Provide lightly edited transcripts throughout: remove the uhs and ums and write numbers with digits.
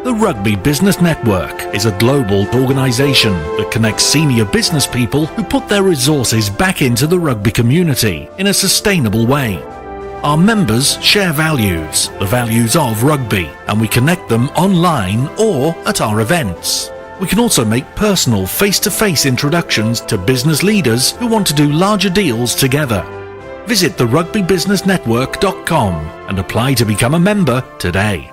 The Rugby Business Network is a global organisation that connects senior business people who put their resources back into the rugby community in a sustainable way. Our members share values, the values of rugby, and we connect them online or at our events. We can also make personal face-to-face introductions to business leaders who want to do larger deals together. Visit therugbybusinessnetwork.com and apply to become a member today.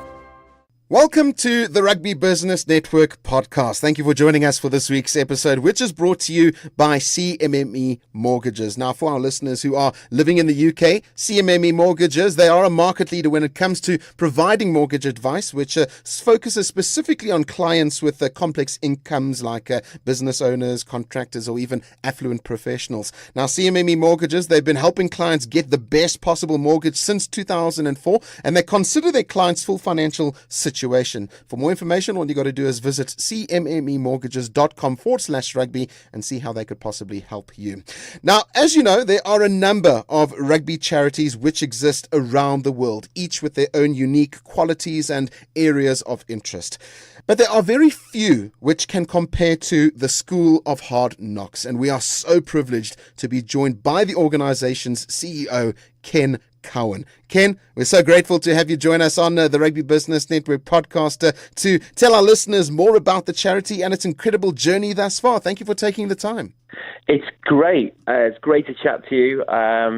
Welcome to the Rugby Business Network podcast. Thank you for joining us for this week's episode, which is brought to you by CMME Mortgages. Now, for our listeners who are living in the UK, CMME Mortgages, they are a market leader when it comes to providing mortgage advice, which focuses specifically on clients with complex incomes like business owners, contractors, or even affluent professionals. Now, CMME Mortgages, they've been helping clients get the best possible mortgage since 2004, and they consider their clients' full financial situation. For more information, all you got to do is visit cmmemortgages.com/rugby and see how they could possibly help you. Now, as you know, there are a number of rugby charities which exist around the world, each with their own unique qualities and areas of interest. But there are very few which can compare to the School of Hard Knocks, and we are so privileged to be joined by the organization's CEO, Ken Cowen. Ken, we're so grateful to have you join us on the Rugby Business Network podcast to tell our listeners more about the charity and its incredible journey thus far. Thank you for taking the time. It's great. It's great to chat to you.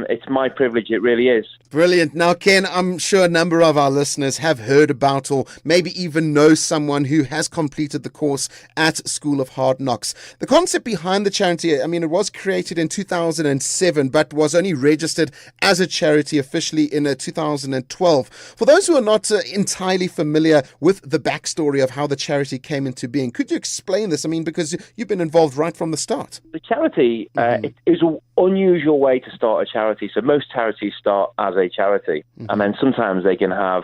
It's my privilege. It really is. Brilliant. Now, Ken, I'm sure a number of our listeners have heard about or maybe even know someone who has completed the course at School of Hard Knocks. The concept behind the charity, I mean, it was created in 2007, but was only registered as a charity officially in 2012. For those who are not entirely familiar with the backstory of how the charity came into being, could you explain this? I mean, because you've been involved right from the start. The charity it is an unusual way to start a charity. So most charities start as a charity, and then sometimes they can have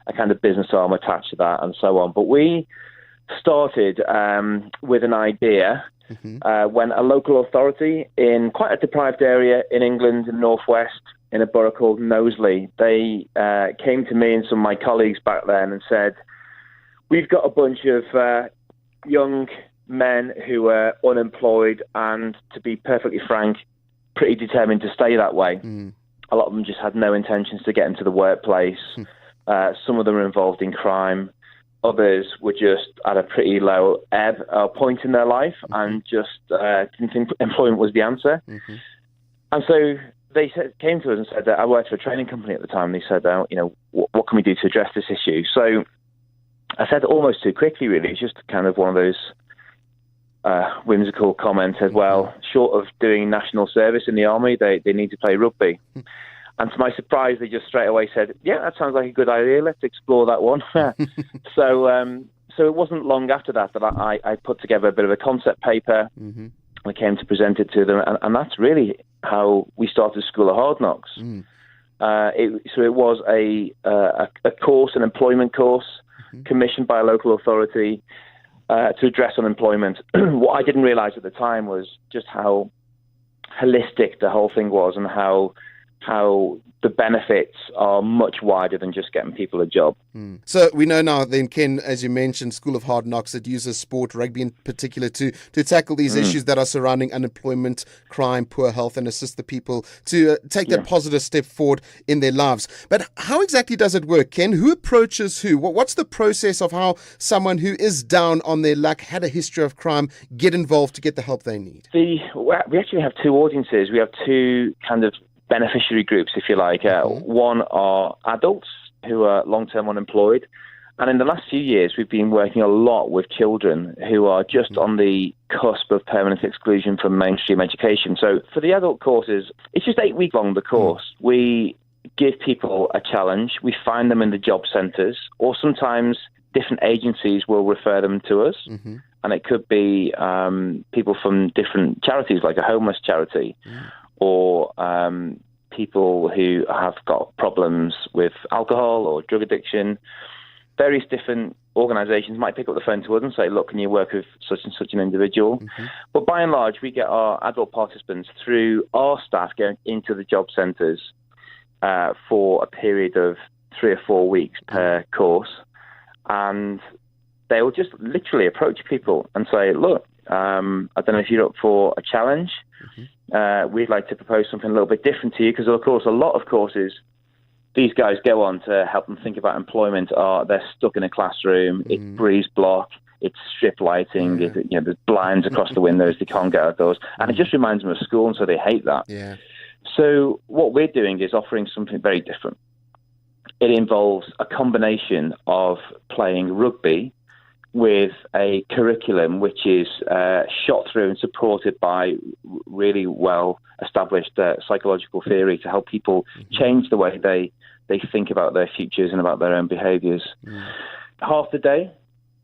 a kind of business arm attached to that and so on. But we started with an idea when a local authority in quite a deprived area in England, in Northwest, in a borough called Knowsley, they came to me and some of my colleagues back then and said, we've got a bunch of young men who were unemployed and, to be perfectly frank, pretty determined to stay that way. A lot of them just had no intentions to get into the workplace. Some of them were involved in crime. Others were just at a pretty low ebb point in their life and just didn't think employment was the answer. And so they came to us and said that I worked for a training company at the time. They said, what can we do to address this issue? So I said almost too quickly, really. It's just kind of one of those whimsical comment as well. Short of doing national service in the army, they need to play rugby. And to my surprise, they just straight away said, yeah, that sounds like a good idea. Let's explore that one. So it wasn't long after that I put together a bit of a concept paper. I came to present it to them. And that's really how we started School of Hard Knocks. It was a course, an employment course, commissioned by a local authority to address unemployment. What I didn't realize at the time was just how holistic the whole thing was and how the benefits are much wider than just getting people a job. So we know now then, Ken, as you mentioned, School of Hard Knocks, it uses sport, rugby in particular, to tackle these issues that are surrounding unemployment, crime, poor health, and assist the people to take that positive step forward in their lives. But how exactly does it work, Ken? Who approaches who? What's the process of how someone who is down on their luck, had a history of crime, get involved to get the help they need? We actually have two audiences. We have two kind of beneficiary groups, if you like. One are adults who are long-term unemployed, and in the last few years we've been working a lot with children who are just on the cusp of permanent exclusion from mainstream education. So for the adult courses, it's just 8 weeks long, the course. We give people a challenge. We find them in the job centres, or sometimes different agencies will refer them to us. And it could be people from different charities, like a homeless charity, or people who have got problems with alcohol or drug addiction. Various different organisations might pick up the phone to us and say, look, can you work with such and such an individual? But by and large, we get our adult participants through our staff going into the job centres for a period of 3 or 4 weeks per course. And they will just literally approach people and say, look, I don't know if you're up for a challenge. We'd like to propose something a little bit different to you, because, of course, a lot of courses these guys go on to help them think about employment they're stuck in a classroom, it's breeze block, it's strip lighting, there's blinds across the windows, they can't get outdoors. And it just reminds them of school, and so they hate that. Yeah. So what we're doing is offering something very different. It involves a combination of playing rugby with a curriculum which is shot through and supported by really well-established psychological theory to help people change the way they think about their futures and about their own behaviours. Half the day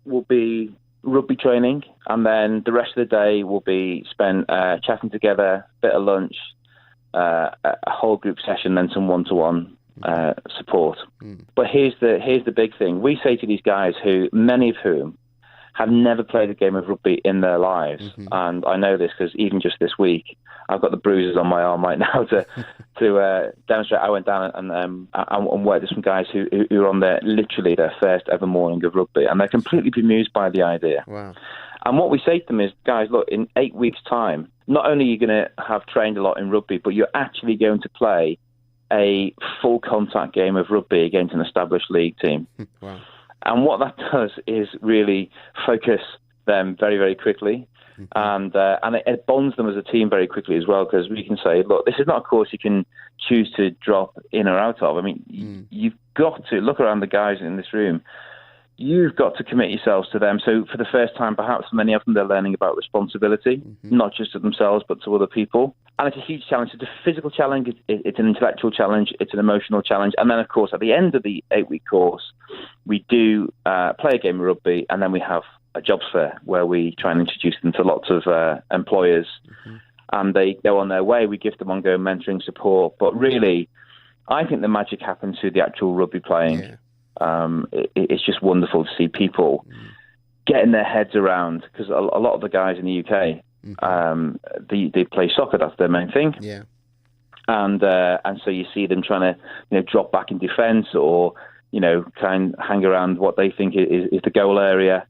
will be rugby training, and then the rest of the day will be spent chatting together, bit of lunch, a whole group session, then some one-to-one support. But here's the big thing. We say to these guys, many of whom have never played a game of rugby in their lives, and I know this because even just this week I've got the bruises on my arm right now to demonstrate. I went down and worked with some guys who are on literally their first ever morning of rugby, and they're completely bemused by the idea. Wow. And what we say to them is, guys, look, in 8 weeks' time, not only are you going to have trained a lot in rugby, but you're actually going to play a full contact game of rugby against an established league team. Wow. And what that does is really focus them very, very quickly. And it bonds them as a team very quickly as well, because we can say, look, this is not a course you can choose to drop in or out of. I mean, you've got to look around the guys in this room. You've got to commit yourselves to them. So for the first time, perhaps many of them, they're learning about responsibility, not just to themselves, but to other people. And it's a huge challenge. It's a physical challenge. It's an intellectual challenge. It's an emotional challenge. And then, of course, at the end of the 8-week course, we do play a game of rugby, and then we have a jobs fair where we try and introduce them to lots of employers. And they go on their way. We give them ongoing mentoring support. But really, I think the magic happens through the actual rugby playing. Yeah. It's just wonderful to see people getting their heads around, because a lot of the guys in the UK, they play soccer. That's their main thing. Yeah. And so you see them trying to drop back in defence, or try and hang around what they think is the goal area.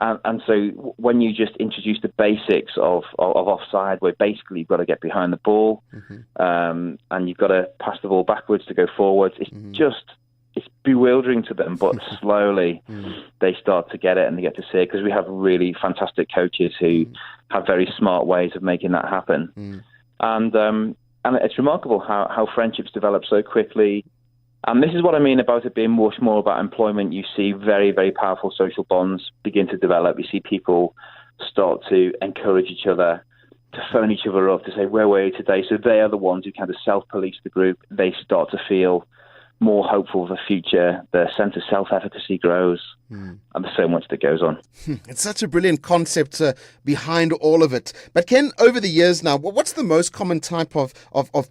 And so when you just introduce the basics of offside, where basically you've got to get behind the ball, and you've got to pass the ball backwards to go forwards, it's bewildering to them, but slowly they start to get it, and they get to see it, because we have really fantastic coaches who have very smart ways of making that happen. And it's remarkable how friendships develop so quickly. And this is what I mean about it being much more about employment. You see very, very powerful social bonds begin to develop. You see people start to encourage each other, to phone each other up, to say, where were you today? So they are the ones who kind of self-police the group. They start to feel more hopeful for the future. Their sense of self-efficacy grows, and there's so much that goes on. It's such a brilliant concept behind all of it. But Ken, over the years now, what's the most common type of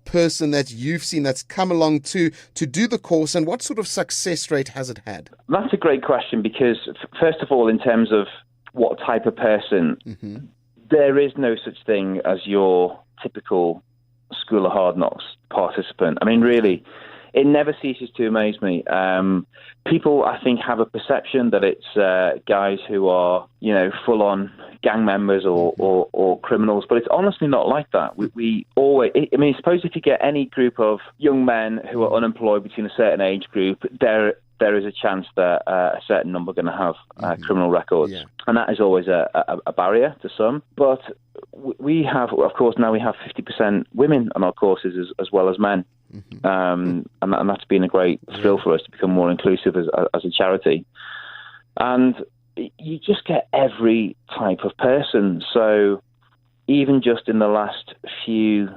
person that you've seen that's come along to do the course, and what sort of success rate has it had? That's a great question, because first of all, in terms of what type of person, there is no such thing as your typical School of Hard Knocks participant. I mean, really, it never ceases to amaze me. People, I think, have a perception that it's guys who are, full-on gang members or criminals, but it's honestly not like that. We always, suppose if you get any group of young men who are unemployed between a certain age group, there is a chance that a certain number are going to have criminal records. Yeah. And that is always a barrier to some. But we have, of course, now we have 50% women on our courses as well as men. And that's been a great thrill for us to become more inclusive as a charity. And you just get every type of person. So even just in the last few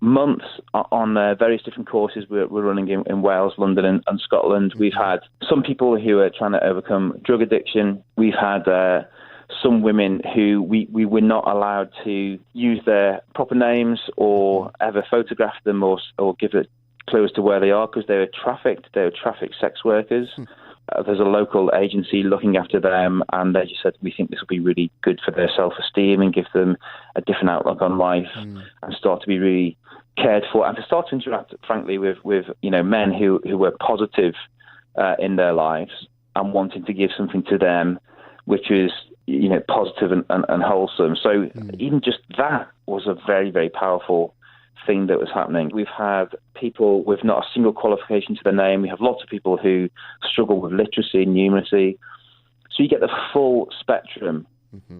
months on various different courses we're running in Wales, London and Scotland, we've had some people who are trying to overcome drug addiction. We've had some women who we were not allowed to use their proper names or ever photograph them or give a clue as to where they are, because they were trafficked. They were trafficked sex workers. There's a local agency looking after them, and they just said, we think this will be really good for their self-esteem and give them a different outlook on life and start to be really cared for, and to start to interact, frankly, with men who were positive in their lives. and wanting to give something to them, which is, positive and wholesome. So even just that was a very, very powerful thing that was happening. We've had people with not a single qualification to their name. We have lots of people who struggle with literacy, numeracy. So you get the full spectrum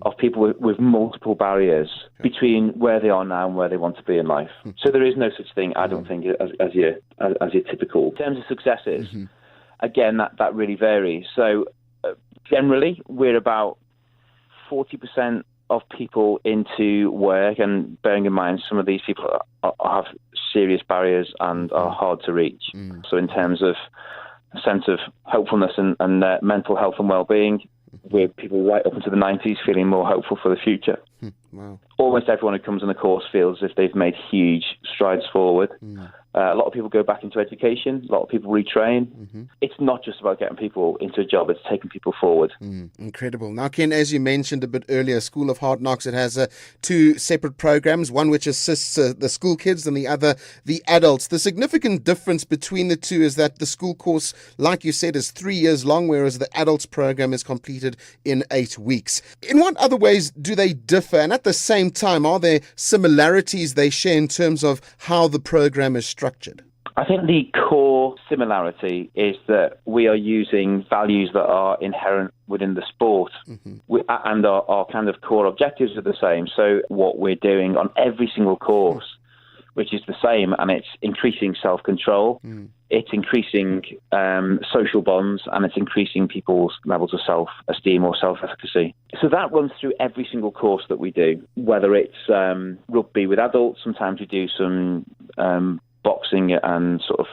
of people with multiple barriers between where they are now and where they want to be in life. So there is no such thing, I don't think, as your typical. In terms of successes, again, that really varies. So generally, we're about 40% of people into work, and bearing in mind some of these people have serious barriers and are hard to reach. So in terms of a sense of hopefulness and mental health and well-being, we're people right up into the 90s feeling more hopeful for the future. Wow. Almost everyone who comes on the course feels as if they've made huge strides forward. A lot of people go back into education. A lot of people retrain. It's not just about getting people into a job. It's taking people forward. Incredible. Now, Ken, as you mentioned a bit earlier, School of Hard Knocks, it has two separate programs, one which assists the school kids and the other the adults. The significant difference between the two is that the school course, like you said, is 3 years long, whereas the adults program is completed in 8 weeks. In what other ways do they differ? And at the same time, are there similarities they share in terms of how the program is structured? I think the core similarity is that we are using values that are inherent within the sport, and our kind of core objectives are the same. So what we're doing on every single course, which is the same, and it's increasing self-control, it's increasing social bonds, and it's increasing people's levels of self-esteem or self-efficacy. So that runs through every single course that we do, whether it's rugby with adults. Sometimes we do some boxing and sort of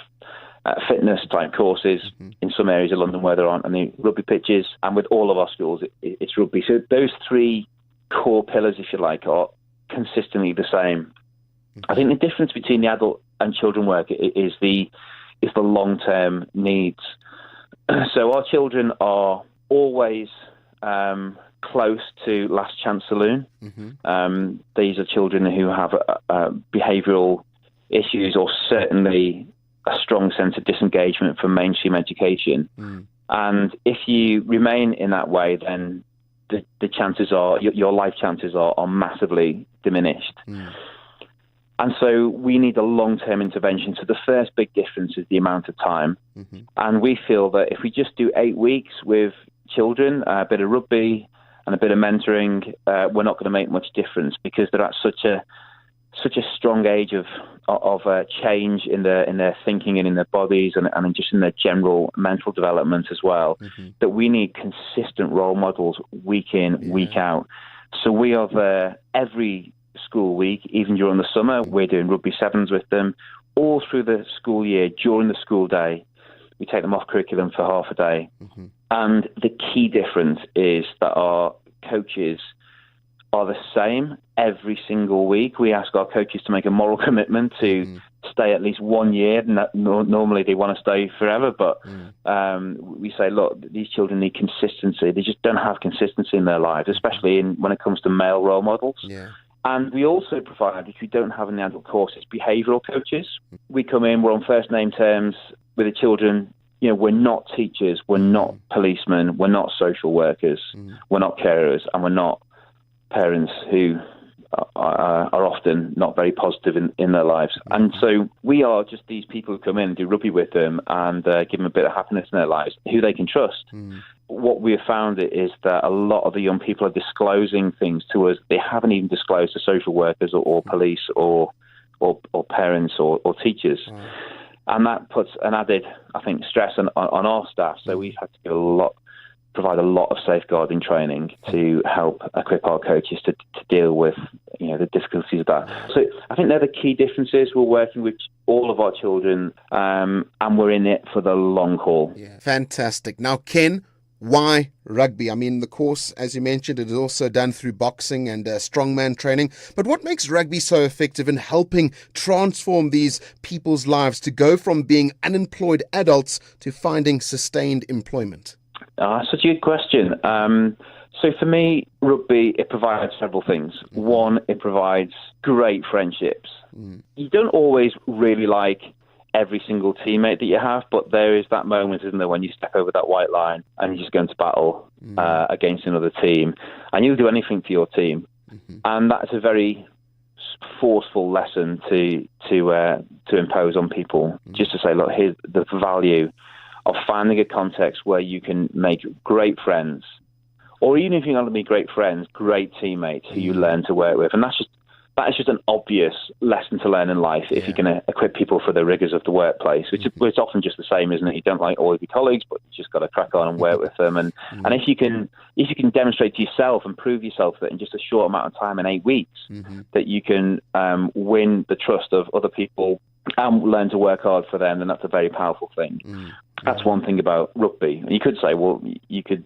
fitness type courses in some areas of London where there aren't any rugby pitches, and with all of our schools it's rugby. So those three core pillars, if you like, are consistently the same. I think the difference between the adult and children work is the long-term needs. So our children are always close to Last Chance Saloon. These are children who have behavioural issues, or certainly a strong sense of disengagement from mainstream education. And if you remain in that way, then the chances are, your life chances are massively diminished. And so we need a long-term intervention. So the first big difference is the amount of time. And we feel that if we just do 8 weeks with children, a bit of rugby and a bit of mentoring, we're not going to make much difference, because they're at such a strong age of change in their thinking and in their bodies, and just in their general mental development as well, that we need consistent role models week in, week out. So we are there every school week, even during the summer. We're doing rugby sevens with them all through the school year. During the school day, we take them off curriculum for half a day. And the key difference is that our coaches are the same every single week. We ask our coaches to make a moral commitment to stay at least 1 year. Normally they want to stay forever, but we say, look, these children need consistency. They just don't have consistency in their lives, especially when it comes to male role models. And we also provide, which we don't have in the adult courses, behavioural coaches. We come in, we're on first name terms with the children. We're not teachers, we're not policemen, we're not social workers, we're not carers, and we're not parents who are often not very positive in their lives. And so we are just these people who come in and do rugby with them and give them a bit of happiness in their lives, who they can trust. What we have found is that a lot of the young people are disclosing things to us they haven't even disclosed to social workers or police or parents or teachers. And that puts an added, I think, stress on our staff. So we've had to provide a lot of safeguarding training to help equip our coaches to deal with the difficulties of that. So I think they're the key differences. We're working with all of our children, and we're in it for the long haul. Fantastic. Now, Ken, why rugby? I mean, the course, as you mentioned, it is also done through boxing and strongman training. But what makes rugby so effective in helping transform these people's lives to go from being unemployed adults to finding sustained employment? Such a good question. So for me, rugby, it provides several things. One, it provides great friendships. You don't always really like every single teammate that you have, but there is that moment, isn't there, when you step over that white line and you just go into battle against another team, and you'll do anything for your team. And that's a very forceful lesson to impose on people, just to say, look, here's the value of finding a context where you can make great friends, or even if you're not going to be great friends, great teammates who you learn to work with. And that is just an obvious lesson to learn in life if you're going to equip people for the rigors of the workplace, which it's often just the same, isn't it? You don't like all of your colleagues, but you just got to crack on and work with them. And if you can demonstrate to yourself and prove yourself that in just a short amount of time, in 8 weeks, that you can win the trust of other people and learn to work hard for them, then that's a very powerful thing. That's one thing about rugby. And you could say, well, you could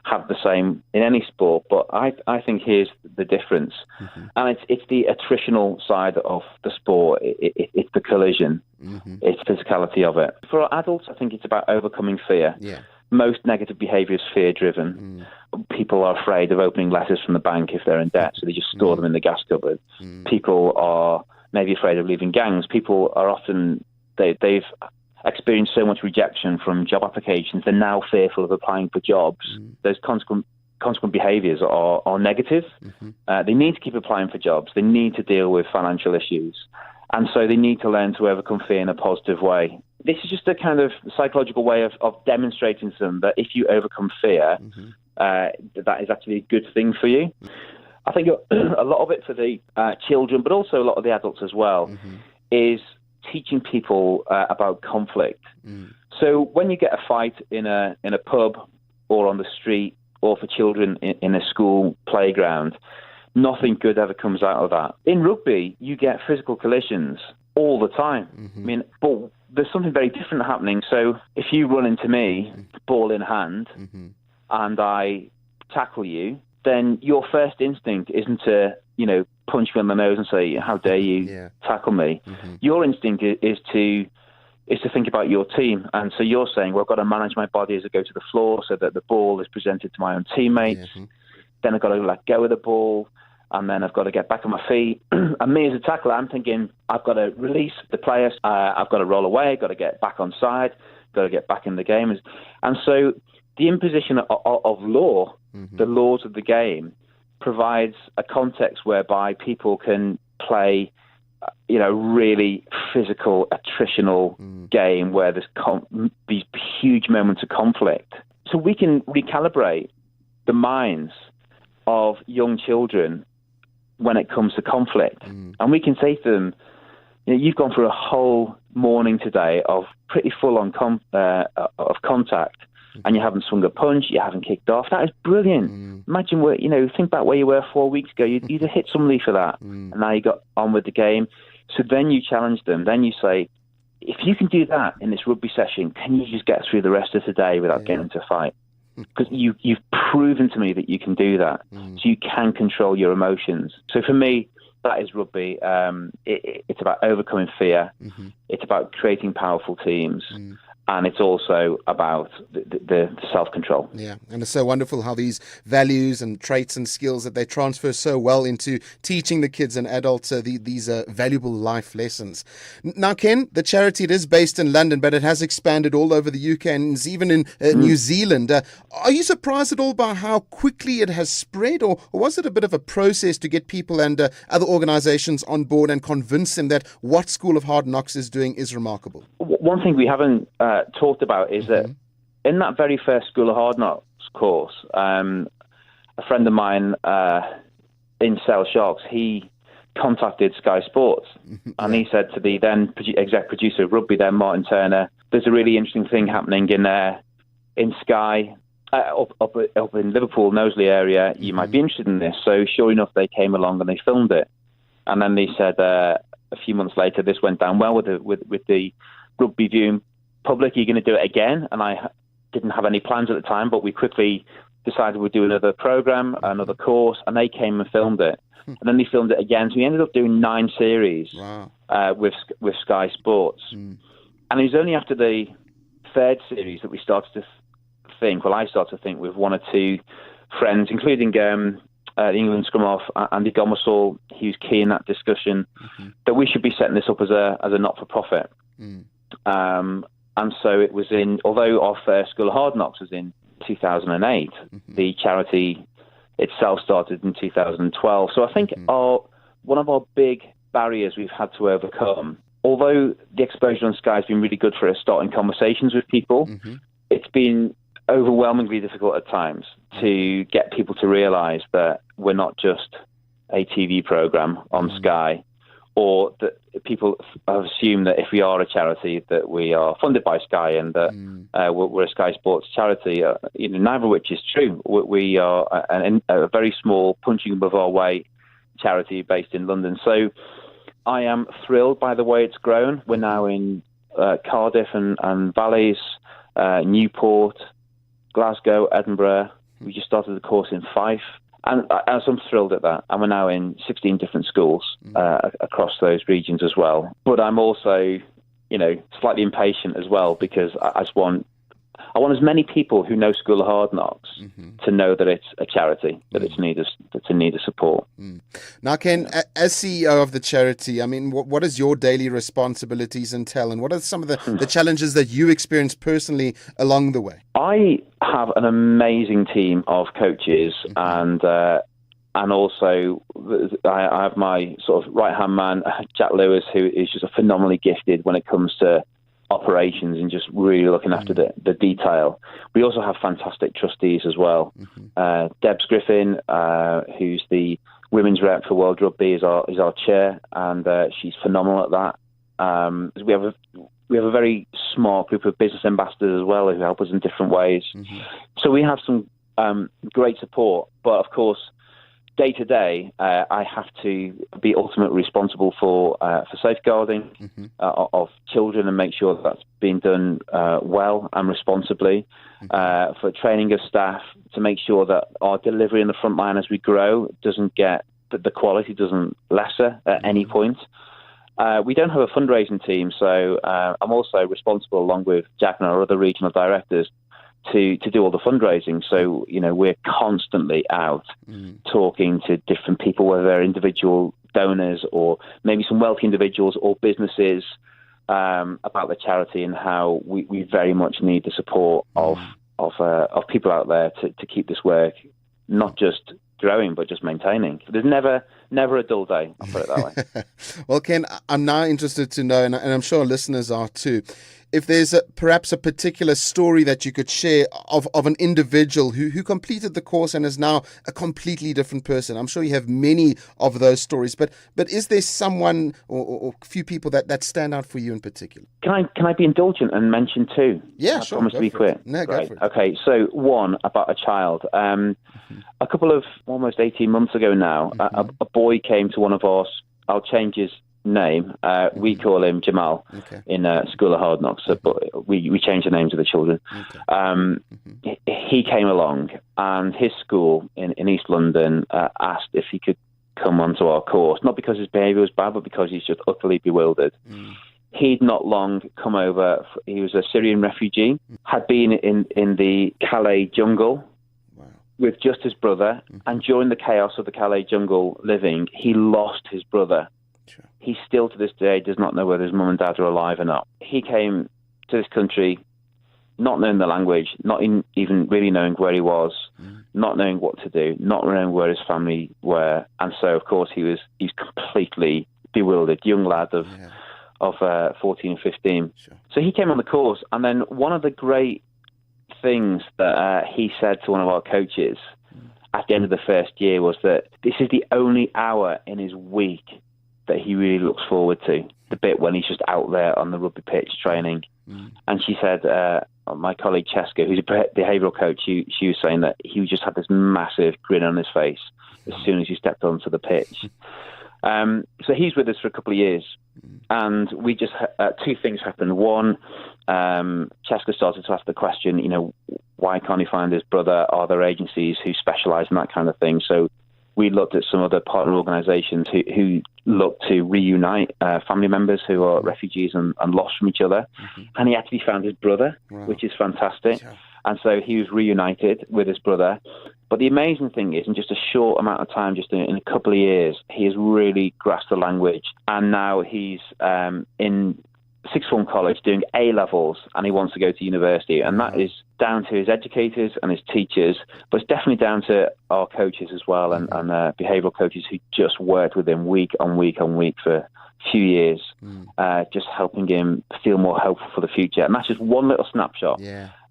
have the same in any sport, but I think here's the difference. And it's the attritional side of the sport. It's the collision. It's physicality of it. For adults, I think it's about overcoming fear. Most negative behaviour is fear-driven. People are afraid of opening letters from the bank if they're in debt, so they just store them in the gas cupboard. People are maybe afraid of leaving gangs. People are often, they've experienced so much rejection from job applications, they're now fearful of applying for jobs. Those consequent behaviours are negative. They need to keep applying for jobs. They need to deal with financial issues. And so they need to learn to overcome fear in a positive way. This is just a kind of psychological way of demonstrating to them that if you overcome fear, that is actually a good thing for you. I think a lot of it for the children, but also a lot of the adults as well, is teaching people about conflict. So when you get a fight in a pub or on the street, or for children in a school playground, nothing good ever comes out of that. In rugby, you get physical collisions all the time. I mean, but there's something very different happening. So if you run into me, ball in hand, and I tackle you, then your first instinct isn't to, punch me on the nose and say, how dare you tackle me? Your instinct is to think about your team. And so you're saying, well, I've got to manage my body as I go to the floor so that the ball is presented to my own teammates. Then I've got to let go of the ball, and then I've got to get back on my feet. And me as a tackler, I'm thinking, I've got to release the players. I've got to roll away. I've got to get back on side. Got to get back in the game. And so the imposition of law, the laws of the game, provides a context whereby people can play, really physical, attritional game where there's these huge moments of conflict. So we can recalibrate the minds of young children when it comes to conflict. And we can say to them, you've gone through a whole morning today of pretty full-on of contact, and you haven't swung a punch, you haven't kicked off. That is brilliant. Imagine where, think back where you were 4 weeks ago. You'd have hit somebody for that, and now you got on with the game. So then you challenge them. Then you say, if you can do that in this rugby session, can you just get through the rest of the day without getting into a fight? Because you've proven to me that you can do that. So you can control your emotions. So for me, that is rugby. It's about overcoming fear. It's about creating powerful teams. And it's also about the self-control. Yeah, and it's so wonderful how these values and traits and skills that they transfer so well into teaching the kids and adults these valuable life lessons. Now, Ken, the charity, it is based in London, but it has expanded all over the UK and is even in New Zealand. Are you surprised at all by how quickly it has spread, or was it a bit of a process to get people and other organizations on board and convince them that what School of Hard Knocks is doing is remarkable? One thing we haven't talked about is that in that very first School of Hard Knocks course, a friend of mine in Sale Sharks, he contacted Sky Sports and he said to the then exec producer of rugby there, Martin Turner, there's a really interesting thing happening in Sky up in Liverpool, Knowsley area. You might be interested in this. So sure enough, they came along and they filmed it. And then they said a few months later, this went down well with the rugby viewing public. Are you going to do it again? And I didn't have any plans at the time, but we quickly decided we'd do another program, another course, and they came and filmed it. And then they filmed it again. So we ended up doing 9 series with Sky Sports. And it was only after the 3rd series that we started to think, I started to think with 1 or 2 friends, including the England scrum half, Andy Gomersall, he was key in that discussion, that we should be setting this up as a not-for-profit. And so it was although our first School of Hard Knocks was in 2008, the charity itself started in 2012. So I think one of our big barriers we've had to overcome, although the exposure on Sky has been really good for us starting conversations with people, it's been overwhelmingly difficult at times to get people to realise that we're not just a TV programme on Sky, or that people have assumed that if we are a charity that we are funded by Sky and that we're a Sky Sports charity, neither of which is true. We are a very small, punching above our weight charity based in London. So I am thrilled by the way it's grown. We're now in Cardiff and Valleys, Newport, Glasgow, Edinburgh. We just started the course in Fife. And so I'm thrilled at that. And we're now in 16 different schools across those regions as well. But I'm also, slightly impatient as well, because I want as many people who know School of Hard Knocks to know that it's a charity, that it's in need of support. Now, Ken, as CEO of the charity, I mean, what does your daily responsibilities entail, and what are some of the challenges that you experience personally along the way? I have an amazing team of coaches, and also I have my sort of right-hand man, Jack Lewis, who is just phenomenally gifted when it comes to operations and just really looking after the detail. We also have fantastic trustees as well. Debs Griffin, who's the women's rep for World Rugby, is our chair, and she's phenomenal at that. We have a very smart group of business ambassadors as well who help us in different ways. So we have some great support, but of course, day to day, I have to be ultimately responsible for safeguarding of children and make sure that's being done well and responsibly, for training of staff to make sure that our delivery in the front line as we grow doesn't get, that the quality doesn't lesser at any point. We don't have a fundraising team, so I'm also responsible, along with Jack and our other regional directors, to do all the fundraising. So, we're constantly out talking to different people, whether they're individual donors or maybe some wealthy individuals or businesses, about the charity and how we very much need the support of people out there to keep this work not just growing, but just maintaining. There's never a dull day, I'll put it that way. Well, Ken, I'm now interested to know, and I'm sure listeners are too, if there's perhaps a particular story that you could share of an individual who completed the course and is now a completely different person. I'm sure you have many of those stories, but is there someone or a few people that stand out for you in particular? Can I be indulgent and mention two? Yeah, I sure. promise to be quick. No, Great. go for it. Okay, so one about a child. A couple of almost 18 months ago now, a boy came to one of our. I'll change his name. We call him Jamal in School of Hard Knocks, but we change the names of the children. He came along, and his school in East London asked if he could come onto our course, not because his behaviour was bad, but because he's just utterly bewildered. He'd not long come over. He was a Syrian refugee, had been in the Calais jungle with just his brother, and during the chaos of the Calais jungle living, he lost his brother. Sure. He still to this day does not know whether his mum and dad are alive or not. He came to this country not knowing the language, not even really knowing where he was, not knowing what to do, not knowing where his family were, and so of course he's completely bewildered, young lad of 14 and 15. Sure. So he came on the course, and then one of the great things that he said to one of our coaches at the end of the first year was that this is the only hour in his week that he really looks forward to, the bit when he's just out there on the rugby pitch training. And she said, my colleague Cheska, who's a behavioural coach, she was saying that he just had this massive grin on his face as soon as he stepped onto the pitch. So he's with us for a couple of years, and we just two things happened. One, Cheska started to ask the question, why can't he find his brother? Are there agencies who specialise in that kind of thing? So we looked at some other partner organisations who look to reunite family members who are refugees and lost from each other. And he actually found his brother, which is fantastic. Yeah. And so he was reunited with his brother. But the amazing thing is, in just a short amount of time, just in a couple of years, he has really grasped the language. And now he's in sixth form college doing A-levels, and he wants to go to university. And that is down to his educators and his teachers, but it's definitely down to our coaches as well, and behavioural coaches who just worked with him week on week on week for a few years, just helping him feel more hopeful for the future. And that's just one little snapshot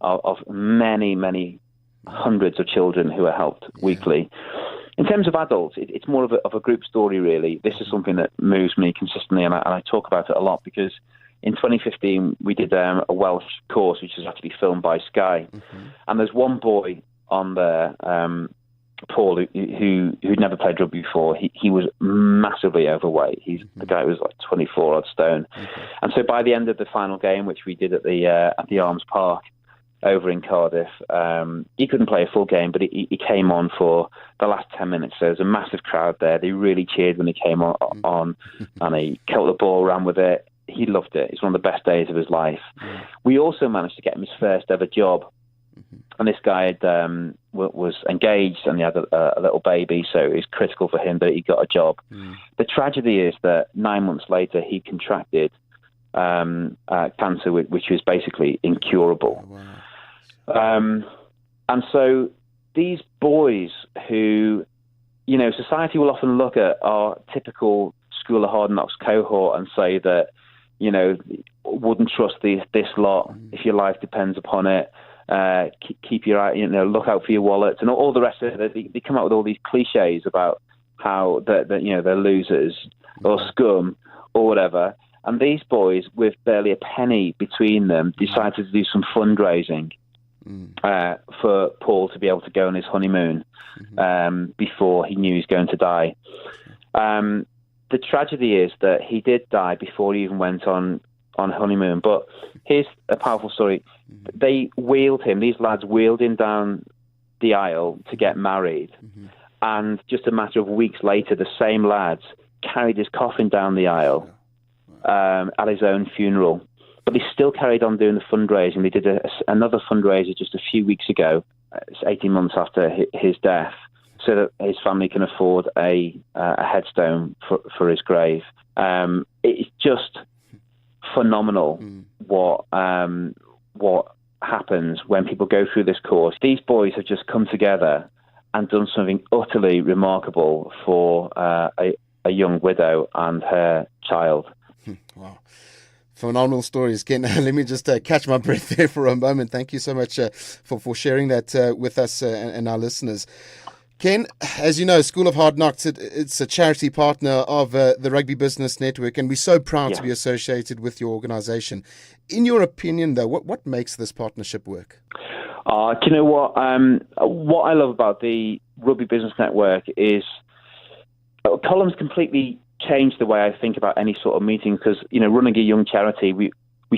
of many, many hundreds of children who are helped weekly. In terms of adults, it's more of a group story, really. This is something that moves me consistently, and I talk about it a lot, because in 2015 we did a Welsh course, which was actually filmed by Sky, and there's one boy on there, Paul, who'd never played rugby before. He was massively overweight. The guy was like 24 odd stone, and so by the end of the final game, which we did at the Arms Park over in Cardiff, he couldn't play a full game, but he came on for the last 10 minutes. So there was a massive crowd there. They really cheered when he came on, and he caught the ball, ran with it. He loved it. It's one of the best days of his life. We also managed to get him his first ever job. And this guy was engaged, and he had a little baby, so it was critical for him that he got a job. The tragedy is that 9 months later, he contracted cancer, which was basically incurable. And so these boys who, society will often look at our typical School of Hard Knocks cohort and say that, wouldn't trust this lot if your life depends upon it. Keep your eye, look out for your wallets, and all the rest of it. They come out with all these cliches about how they're losers or scum or whatever. And these boys, with barely a penny between them, decided to do some fundraising for Paul to be able to go on his honeymoon before he knew he was going to die. The tragedy is that he did die before he even went on honeymoon. But here's a powerful story. They wheeled him, these lads wheeled him down the aisle to get married. And just a matter of weeks later, the same lads carried his coffin down the aisle at his own funeral. But they still carried on doing the fundraising. They did another fundraiser just a few weeks ago, 18 months after his death, so that his family can afford a headstone for his grave. It's just phenomenal what happens when people go through this course. These boys have just come together and done something utterly remarkable for a young widow and her child. Wow. Phenomenal stories, Ken. Let me just catch my breath there for a moment. Thank you so much for sharing that with us and our listeners. Ken, as you know, School of Hard Knocks, it's a charity partner of the Rugby Business Network, and we're so proud to be associated with your organisation. In your opinion, though, what makes this partnership work? Do you know what? What I love about the Rugby Business Network is Column's completely changed the way I think about any sort of meeting, because, running a young charity, we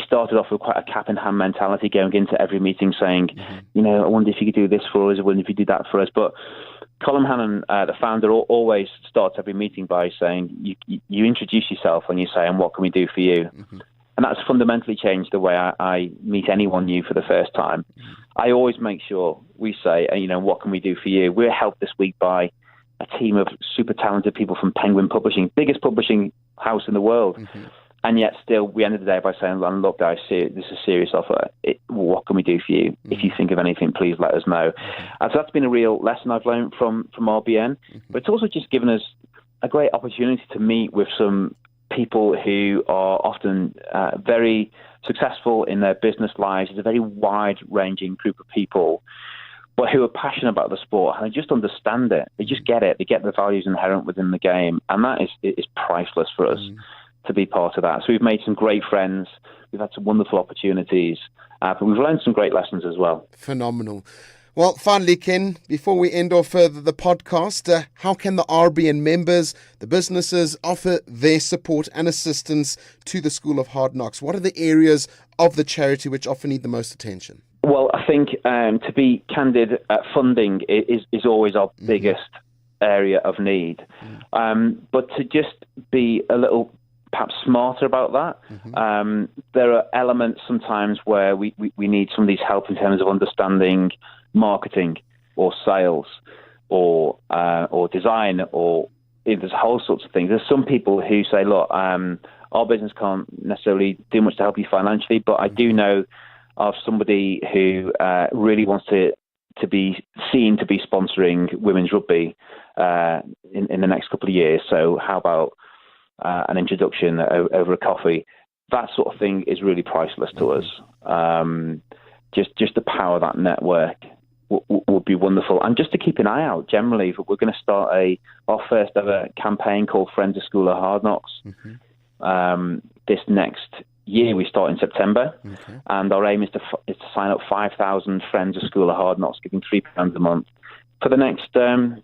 started off with quite a cap-in-hand mentality, going into every meeting saying, I wonder if you could do this for us, I wonder if you could do that for us. But Colin Hannon, the founder, always starts every meeting by saying, you introduce yourself and you say, and what can we do for you? And that's fundamentally changed the way I meet anyone new for the first time. I always make sure we say, what can we do for you? We're helped this week by a team of super talented people from Penguin Publishing, biggest publishing house in the world. And yet still, we ended the day by saying, look, guys, this is a serious offer. What can we do for you? If you think of anything, please let us know. And so that's been a real lesson I've learned from RBN. But it's also just given us a great opportunity to meet with some people who are often very successful in their business lives. It's a very wide-ranging group of people, but who are passionate about the sport and they just understand it. They just get it. They get the values inherent within the game. And that is priceless for us to be part of that. So we've made some great friends. We've had some wonderful opportunities, but we've learned some great lessons as well. Phenomenal. Well, finally, Ken, before we end off the podcast, how can the RBN members, the businesses, offer their support and assistance to the School of Hard Knocks? What are the areas of the charity which often need the most attention? Well, I think to be candid, funding is always our biggest area of need. But to just be a little perhaps smarter about that, there are elements sometimes where we need somebody's help in terms of understanding marketing or sales or design, or there's whole sorts of things. There's some people who say, look, our business can't necessarily do much to help you financially, but I do know of somebody who really wants to be seen to be sponsoring women's rugby in the next couple of years. So how about an introduction over a coffee? That sort of thing is really priceless to us. Just the power of that network would be wonderful. And just to keep an eye out, generally, we're going to start our first ever campaign called Friends of School of Hard Knocks. This next year, we start in September, and our aim is to sign up 5,000 friends of School of Hard Knocks, giving £3 a month for the next, for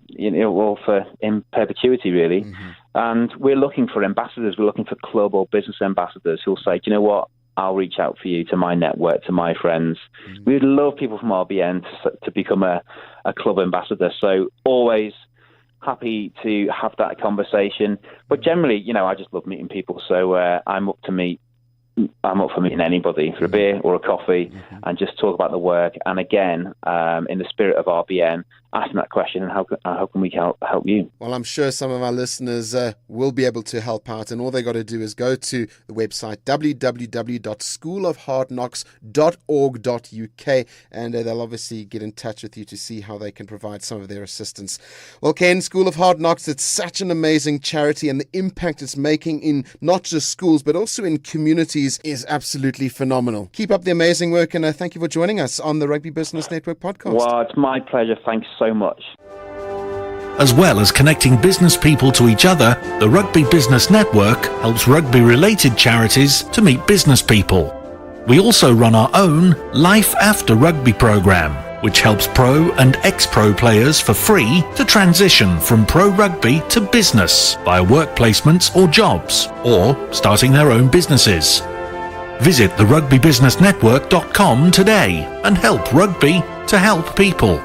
in perpetuity, really. And we're looking for ambassadors. We're looking for club or business ambassadors who'll say, do you know what? I'll reach out for you, to my network, to my friends. We'd love people from RBN to become a club ambassador. So always happy to have that conversation. But generally, I just love meeting people. So I'm up for meeting anybody for a beer or a coffee and just talk about the work. And again, in the spirit of RBN, asking that question, and how can we help you? Well, I'm sure some of our listeners will be able to help out, and all they got to do is go to the website www.schoolofhardknocks.org.uk, and they'll obviously get in touch with you to see how they can provide some of their assistance. Well, Ken, School of Hard Knocks, it's such an amazing charity, and the impact it's making in not just schools but also in communities is absolutely phenomenal. Keep up the amazing work, and thank you for joining us on the Rugby Business Network podcast. Well, it's my pleasure. Thanks so much. As well as connecting business people to each other, the Rugby Business Network helps rugby-related charities to meet business people. We also run our own Life After Rugby program, which helps pro and ex-pro players for free to transition from pro rugby to business via work placements or jobs, or starting their own businesses. Visit therugbybusinessnetwork.com today and help rugby to help people.